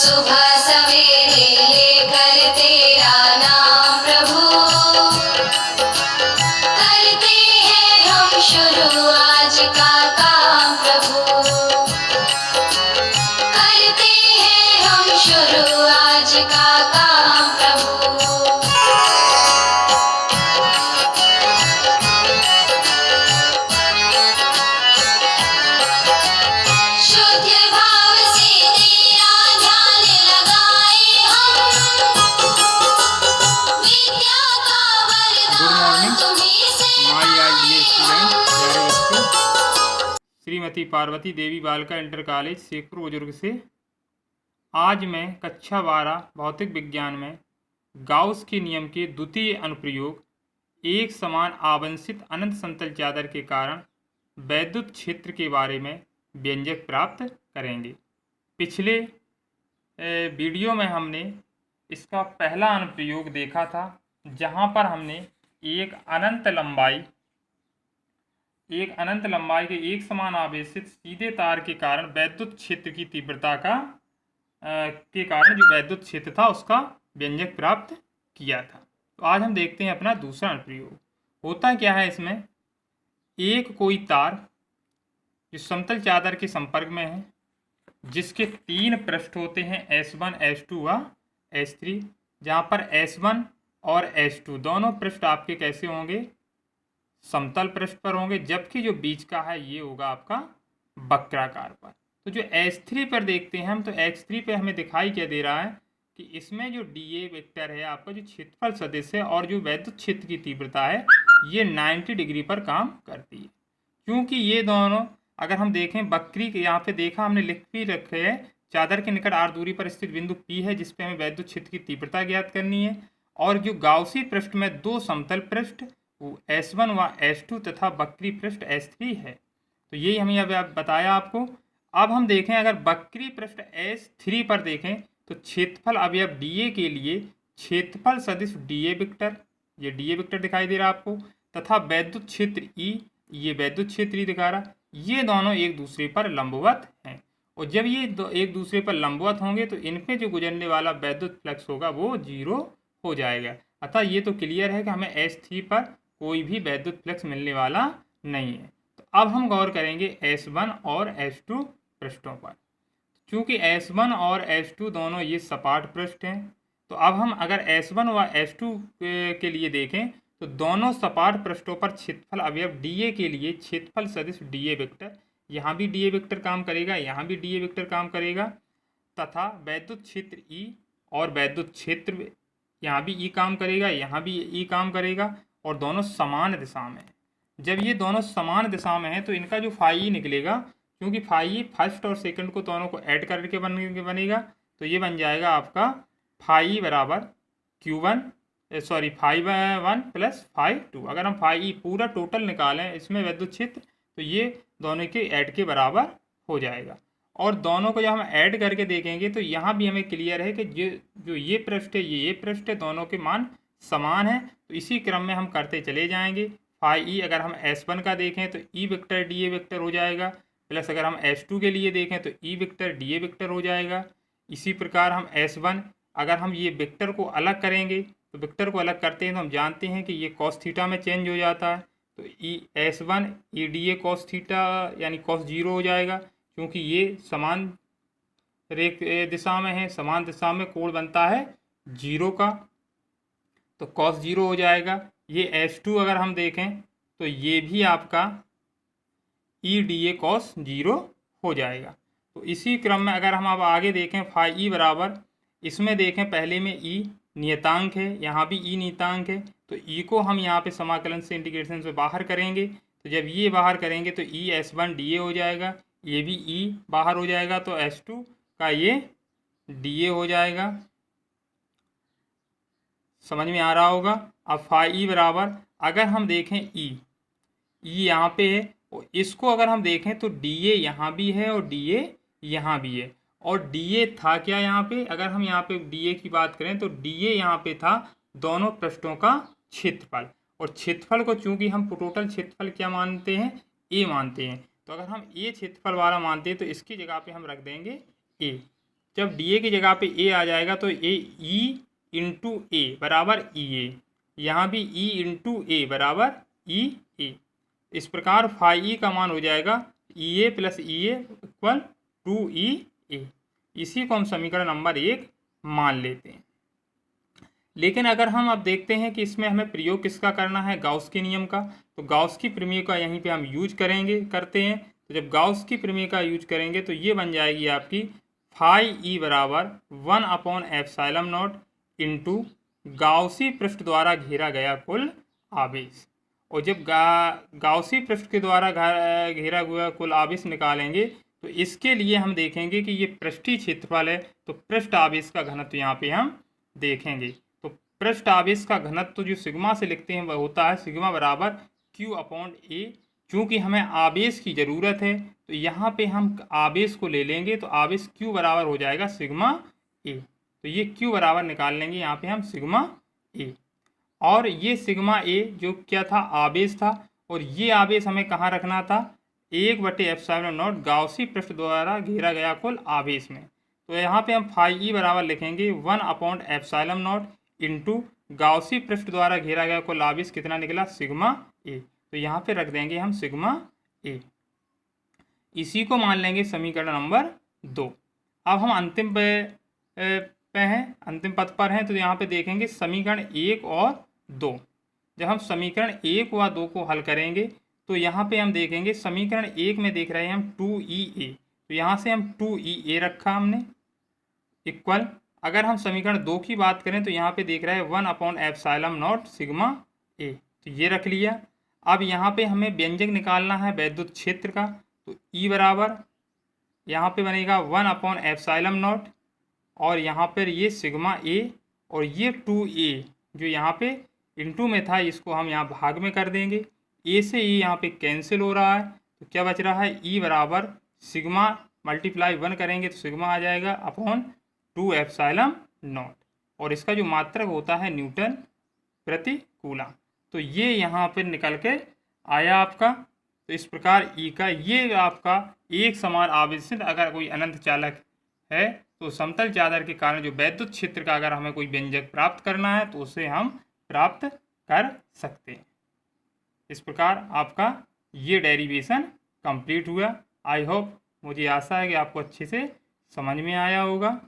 सुबह सवेरे लेकर तेरा नाम प्रभु, करते हैं हम शुरू आज का काम प्रभु, करते हैं हम शुरू आज का काम प्रभु। शुद्ध भाव से तेरा ध्यान लगाए हम, विद्या का वरदान तुम्हीं से माय आईडिया स्टूडेंट प्यारे बच्चों, श्रीमती पार्वती देवी बालिका इंटर कॉलेज शेखपुर बुजुर्ग से आज मैं कक्षा 12 भौतिक विज्ञान में गाउस के नियम के द्वितीय अनुप्रयोग एक समान आवंशित अनंत समतल चादर के कारण वैद्युत क्षेत्र के बारे में व्यंजक प्राप्त करेंगे। पिछले वीडियो में हमने इसका पहला अनुप्रयोग देखा था, जहां पर हमने एक अनंत लंबाई के एक समान आवेशित सीधे तार के कारण वैद्युत क्षेत्र की तीव्रता के कारण जो वैद्युत क्षेत्र था उसका व्यंजक प्राप्त किया था। तो आज हम देखते हैं अपना दूसरा अनुप्रयोग। होता क्या है इसमें, एक कोई तार जो समतल चादर के संपर्क में है, जिसके 3 पृष्ठ होते हैं S1, S2 व S3, जहाँ पर S1 और S2 दोनों पृष्ठ आपके कैसे होंगे, समतल पृष्ठ पर होंगे, जबकि जो बीच का है ये होगा आपका वक्राकार पर। तो जो S3 पर देखते हैं हम, तो X3 पे हमें दिखाई क्या दे रहा है कि इसमें जो dA वेक्टर है आपका जो क्षेत्रफल सदिश है और जो वैद्युत क्षेत्र की तीव्रता है ये 90 डिग्री पर काम करती है। क्योंकि ये दोनों अगर हम देखें वक्री के यहाँ पे देखा हमने लिख भी रखे है, चादर के निकट r दूरी पर स्थित बिंदु P है जिसपे हमें वैद्युत क्षेत्र की तीव्रता ज्ञात करनी है, और जो गाउसी पृष्ठ में 2 समतल पृष्ठ S1 व S2 तथा वक्री पृष्ठ S3 है। तो यही हमें अब बताया आपको। अब हम देखें अगर वक्री पृष्ठ S3 पर देखें तो क्षेत्रफल अवयव dA के लिए क्षेत्रफल सदिश dA वेक्टर, ये dA वेक्टर दिखाई दे रहा है आपको, तथा वैद्युत क्षेत्र E, ये वैद्युत क्षेत्र ही दिखा रहा, ये दोनों एक दूसरे पर लंबवत हैं। और जब ये एक दूसरे पर लंबवत होंगे तो इन पे जो गुजरने वाला वैद्युत फ्लक्स होगा वो 0 हो जाएगा। अतः ये तो क्लियर है कि हमें S3 पर कोई भी वैद्युत फ्लक्स मिलने वाला नहीं है। तो अब हम गौर करेंगे S1 और S2 पृष्ठों पर। चूँकि S1 और S2 दोनों ये सपाट पृष्ठ हैं, तो अब हम अगर S1 व S2 के लिए देखें तो दोनों सपाट पृष्ठों पर क्षेत्रफल अवयव dA के लिए क्षेत्रफल सदिश dA वेक्टर, यहाँ भी dA वेक्टर काम करेगा, यहाँ भी dA वेक्टर काम करेगा, तथा वैद्युत क्षेत्र E और वैद्युत क्षेत्र यहाँ भी E काम करेगा, यहाँ भी E काम करेगा, और दोनों समान दिशा में। जब ये दोनों समान दिशा में है तो इनका जो फाई निकलेगा, क्योंकि फाई फर्स्ट और सेकंड को दोनों को ऐड करके बनेगा, तो ये बन जाएगा आपका फाई बराबर फाई 1 प्लस फाई 2। अगर हम फाई पूरा टोटल निकालें इसमें वैद्युत क्षेत्र, तो ये दोनों के ऐड के बराबर हो जाएगा। और दोनों को जब हम ऐड करके देखेंगे तो यहाँ भी हमें क्लियर है कि जो ये पृष्ठ है ये पृष्ठ है, दोनों के मान समान है। तो इसी क्रम में हम करते चले जाएंगे। फाई ई अगर हम S1 का देखें तो E वेक्टर dA वेक्टर हो जाएगा, प्लस अगर हम S2 के लिए देखें तो E वेक्टर dA वेक्टर हो जाएगा। इसी प्रकार हम S1 अगर हम ये वेक्टर को अलग करेंगे तो वेक्टर को अलग करते हैं तो हम जानते हैं कि ये कॉस थीटा में चेंज हो जाता है, तो S1 E dA cos theta यानी कॉस 0 हो जाएगा, क्योंकि ये समान दिशा में है, समान दिशा में कोण बनता है 0 का, तो कॉस 0 हो जाएगा। ये S2 अगर हम देखें तो ये भी आपका E dA कॉस 0 हो जाएगा। तो इसी क्रम में अगर हम अब आगे देखें फाई ई बराबर, इसमें देखें पहले में E नियतांक है, यहाँ भी E नियतांक है, तो E को हम यहाँ पे समाकलन से इंटीग्रेशन से बाहर करेंगे, तो जब ये बाहर करेंगे तो E S1 dA हो जाएगा, ये भी E बाहर हो जाएगा, तो S2 का ये dA हो जाएगा। समझ में आ रहा होगा। अब फाई ई बराबर अगर हम देखें E यहाँ पे है, और इसको अगर हम देखें तो dA यहाँ भी है और dA यहाँ भी है, और dA था क्या यहाँ पे, अगर हम यहाँ पे dA की बात करें तो dA यहाँ पे था दोनों पृष्ठों का क्षेत्रफल, और क्षेत्रफल को चूंकि हम टोटल क्षेत्रफल क्या मानते हैं, A मानते हैं, तो अगर हम A क्षेत्रफल वाला मानते हैं तो इसकी जगह पे हम रख देंगे A। जब डी ए की जगह पे ए आ जाएगा तो ए ई इंटू ए बराबर ई ए, यहाँ भी ई इंटू ए बराबर ई ए। इस प्रकार फाई ई का मान हो जाएगा E A plus E A equal to E A. इसी को हम समीकरण नंबर 1 मान लेते हैं। लेकिन अगर हम अब देखते हैं कि इसमें हमें प्रयोग किसका करना है, गाउस के नियम का, तो गाउस की प्रमेय का यहीं पे हम यूज करते हैं। तो जब गाउस की प्रमेय का यूज करेंगे तो ये बन जाएगी आपकी फाई ई बराबर 1/एप्सिलॉन0 इंटू गाउसी पृष्ठ द्वारा घेरा गया कुल आवेश। और जब गाउसी पृष्ठ के द्वारा घेरा हुआ कुल आवेश निकालेंगे तो इसके लिए हम देखेंगे कि ये पृष्ठीय क्षेत्रफल है, तो पृष्ठ आवेश का घनत्व यहाँ पे हम देखेंगे। तो पृष्ठ आवेश का घनत्व जो सिग्मा से लिखते हैं वह होता है सिग्मा बराबर Q/A। चूँकि हमें आवेश की ज़रूरत है तो यहाँ पे हम आवेश को ले लेंगे, तो आवेश Q बराबर हो जाएगा सिग्मा A। तो ये Q बराबर निकाल लेंगे यहाँ पे हम सिग्मा A। और ये सिग्मा A जो क्या था, आवेश था, और ये आवेश हमें कहाँ रखना था, 1/एप्सिलॉन0 गाउसी पृष्ठ द्वारा घेरा गया कुल आवेश में। तो यहाँ पे हम फाई ई बराबर लिखेंगे 1/एप्सिलॉन0 इंटू गाउसी पृष्ठ द्वारा घेरा गया कुल आवेश कितना निकला, सिग्मा ए। तो यहाँ पे रख देंगे हम सिग्मा ए। इसी को मान लेंगे समीकरण नंबर 2। अब हम अंतिम पद पर हैं, तो यहाँ पे देखेंगे समीकरण 1 और 2। जब हम समीकरण 1 व 2 को हल करेंगे तो यहाँ पे हम देखेंगे समीकरण 1 में देख रहे हैं हम 2EA, तो यहाँ से हम 2EA रखा हमने इक्वल। अगर हम समीकरण 2 की बात करें तो यहाँ पे देख रहे हैं 1/एप्सिलॉन0 सिग्मा ए, तो ये रख लिया। अब यहाँ पे हमें व्यंजक निकालना है वैद्युत क्षेत्र का, तो ई बराबर यहाँ पे बनेगा 1/एप्सिलॉन0 और यहाँ पर ये सिग्मा ए, और ये 2A जो यहाँ पे इंटू में था इसको हम यहाँ भाग में कर देंगे। ए से ई यहाँ पे कैंसिल हो रहा है, तो क्या बच रहा है, ई बराबर सिग्मा मल्टीप्लाई 1 करेंगे तो सिग्मा आ जाएगा अपॉन 2/एप्सिलॉन0, और इसका जो मात्रक होता है न्यूटन प्रति कूलम। तो ये यहाँ पर निकल के आया आपका। तो इस प्रकार ई का ये आपका एक समान आवेशित अगर कोई अनंत चालक है तो समतल चादर के कारण जो वैद्युत क्षेत्र का अगर हमें कोई व्यंजक प्राप्त करना है तो उसे हम प्राप्त कर सकते हैं। इस प्रकार आपका ये डेरिवेशन कंप्लीट हुआ। आई होप, मुझे आशा है कि आपको अच्छे से समझ में आया होगा।